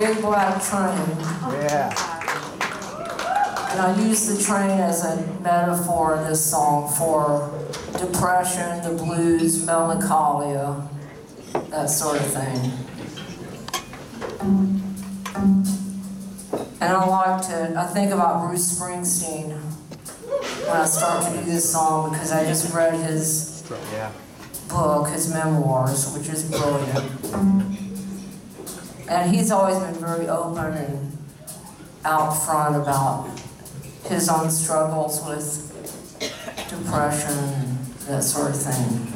Big black train. Yeah. And I use the train as a metaphor in this song for depression, the blues, melancholia, that sort of thing. And I think about Bruce Springsteen when I start to do this song because I just read his book, his memoirs, which is brilliant. And he's always been very open and out front about his own struggles with depression and that sort of thing.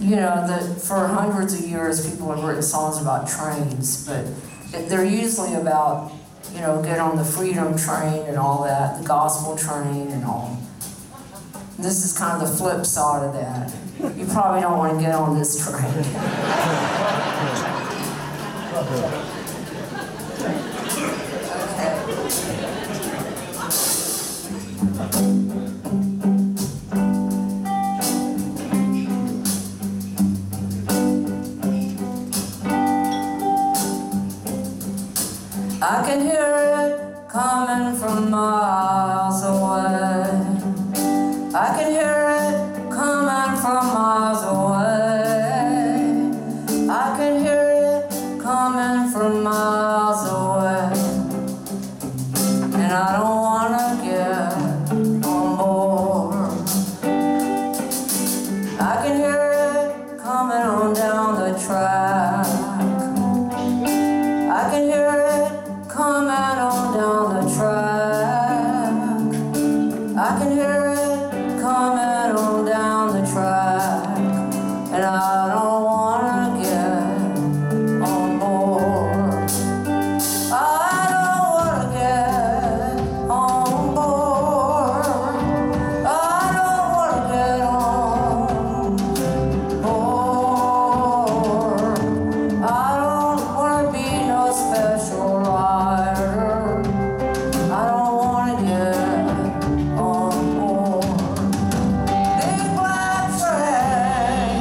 You know, that for hundreds of years people have written songs about trains, but they're usually about, you know, get on the freedom train and all that, the gospel train and all. This is kind of the flip side of that. You probably don't want to get on this train. I can hear it coming from miles away. I can hear it coming from miles away. I can hear it coming from miles away. And I don't want to get on board. I can hear it coming on down the track. I can hear it coming on down the track. I can hear it coming on down the track. And I don't want to get on board. I don't want to get on board. I don't want to get on board. I don't want to be no special rider. I don't want to get on board. Big black train.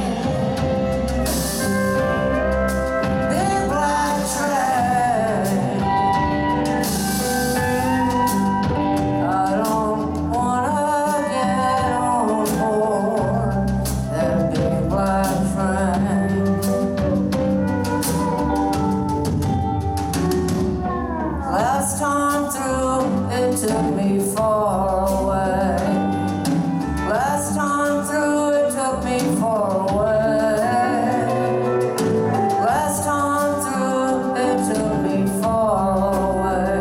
Big black train. I don't want to get on board that big black train. Last time through, it took me far away. Last time through, it took me far away. Last time through, it took me far away.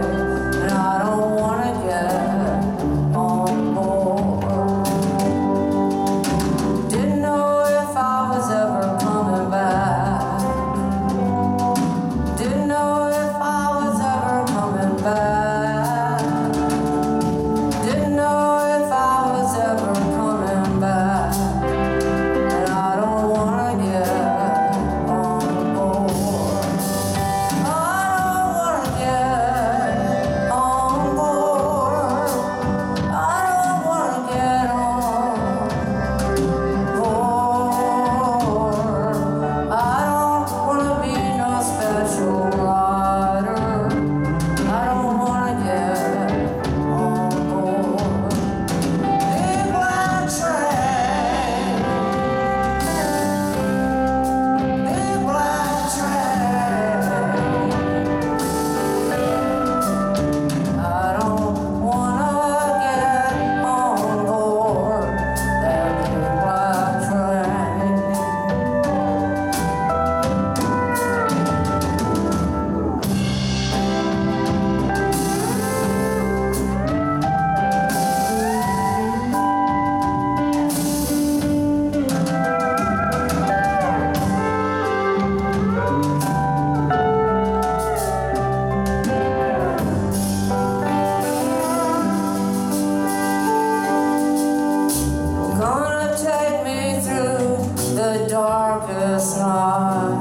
And I don't want to get on board. Didn't know if I was ever coming back. Didn't know if I was ever coming back. Didn't know if I was ever coming back. And I don't want to get on board. I don't want to get on board. I don't want to get on board. I don't want to be no special rider. I don't want to get on board. Big black train. Big black train. I don't want to get on board that big black train. Gonna take me through the darkest night.